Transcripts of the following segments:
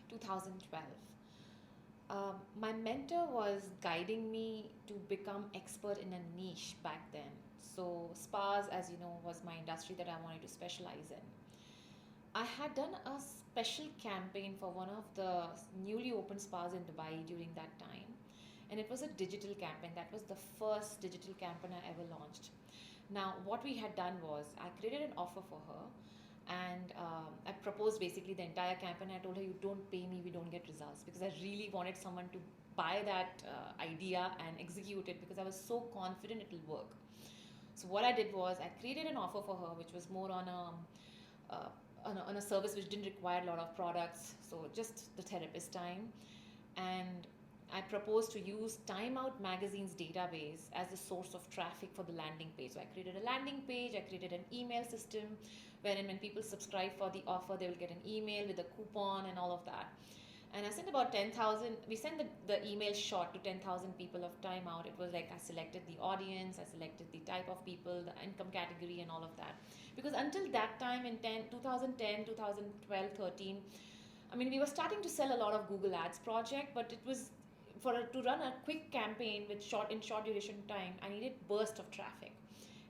2012. My mentor was guiding me to become expert in a niche back then. So spas, as you know, was my industry that I wanted to specialize in. I had done a special campaign for one of the newly opened spas in Dubai during that time. And it was a digital campaign. That was the first digital campaign I ever launched. Now, what we had done was I created an offer for her, and I proposed basically the entire campaign. I told her, "You don't pay me, we don't get results," because I really wanted someone to buy that idea and execute it because I was so confident it will work. So, what I did was I created an offer for her, which was more uh, on a service which didn't require a lot of products, so just the therapist time. And I proposed to use Time Out magazine's database as the source of traffic for the landing page. So I created a landing page, I created an email system wherein when people subscribe for the offer, they will get an email with a coupon and all of that. And I sent about 10,000, we sent the email short to 10,000 people of Time Out. It was like I selected the audience, I selected the type of people, the income category, and all of that. Because until that time in 2010, 2012, 13, I mean, we were starting to sell a lot of Google Ads project, but it was to run a quick campaign with short duration time. I needed burst of traffic,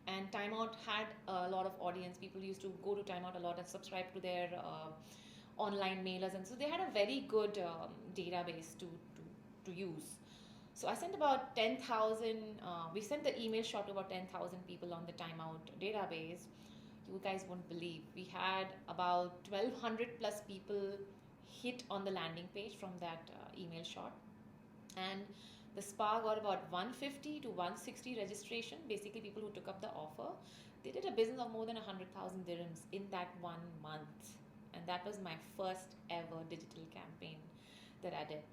and Timeout had a lot of audience. People used to go to Timeout a lot and subscribe to their online mailers, and so they had a very good database to use. So I sent about 10,000. We sent the email shot to about 10,000 people on the Timeout database. You guys won't believe, we had about 1,200 plus people hit on the landing page from that email shot, and the spa got about 150 to 160 registration, basically people who took up the offer. They did a business of more than 100,000 dirhams in that 1 month, and that was my first ever digital campaign that I did.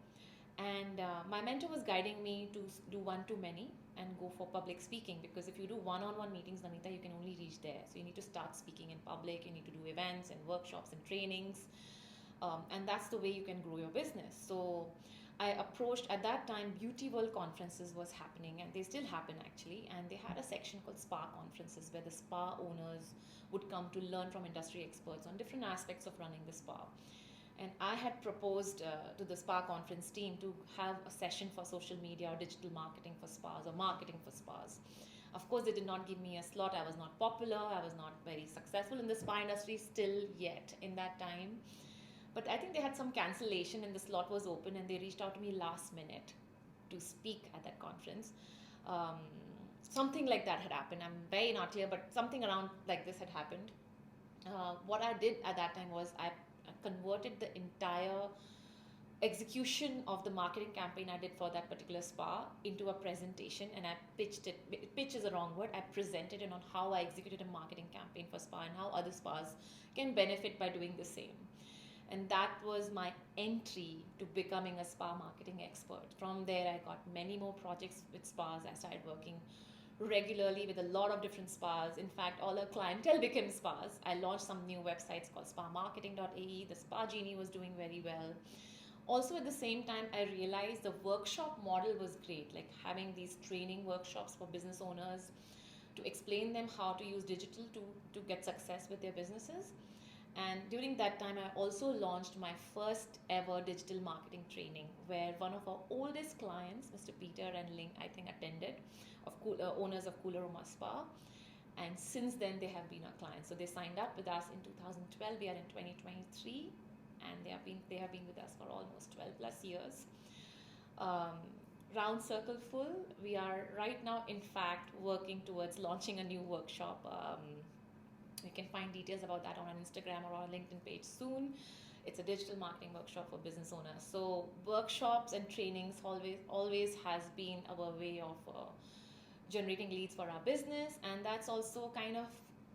And my mentor was guiding me to do one to many and go for public speaking, because if you do one-on-one meetings, Namita, you can only reach there. So you need to start speaking in public, you need to do events and workshops and trainings, and that's the way you can grow your business. So I approached, at that time Beauty World conferences was happening, and they still happen actually, and they had a section called spa conferences where the spa owners would come to learn from industry experts on different aspects of running the spa. And I had proposed to the spa conference team to have a session for social media or digital marketing for spas or marketing for spas. Of course, they did not give me a slot. I was not popular, I was not very successful in the spa industry still yet in that time. But I think they had some cancellation and the slot was open, and they reached out to me last minute to speak at that conference. Um, Something like that had happened. I'm very not clear, but something around like this had happened. What I did at that time was I converted the entire execution of the marketing campaign I did for that particular spa into a presentation, and I pitched it. Pitch is a wrong word. I presented it on how I executed a marketing campaign for spa and how other spas can benefit by doing the same. And that was my entry to becoming a spa marketing expert. From there, I got many more projects with spas. I started working regularly with a lot of different spas. In fact, all our clientele became spas. I launched some new websites called spamarketing.ae. The Spa Genie was doing very well. Also, at the same time, I realized the workshop model was great, like having these training workshops for business owners to explain them how to use digital to get success with their businesses. And during that time, I also launched my first ever digital marketing training, where one of our oldest clients, Mr. Peter and Ling, I think attended, owners of Cool Aroma Spa. And since then, they have been our clients. So they signed up with us in 2012. We are in 2023, and they have been with us for almost 12 plus years. Um, Round circle full. We are right now, in fact, working towards launching a new workshop. You can find details about that on our Instagram or our LinkedIn page soon. It's a digital marketing workshop for business owners. So workshops and trainings always has been our way of generating leads for our business, and that's also kind of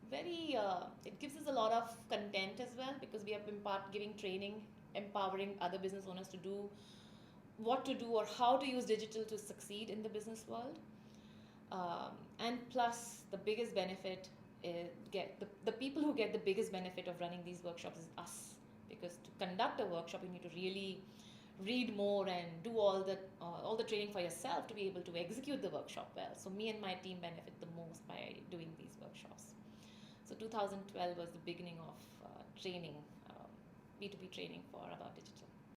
very. It gives us a lot of content as well, because we have giving training, empowering other business owners to do what to do or how to use digital to succeed in the business world. And plus, the biggest benefit the people who get the biggest benefit of running these workshops is us, because to conduct a workshop you need to really read more and do all the training for yourself to be able to execute the workshop well. So me and my team benefit the most by doing these workshops. So 2012 was the beginning of training, B2B training for about digital.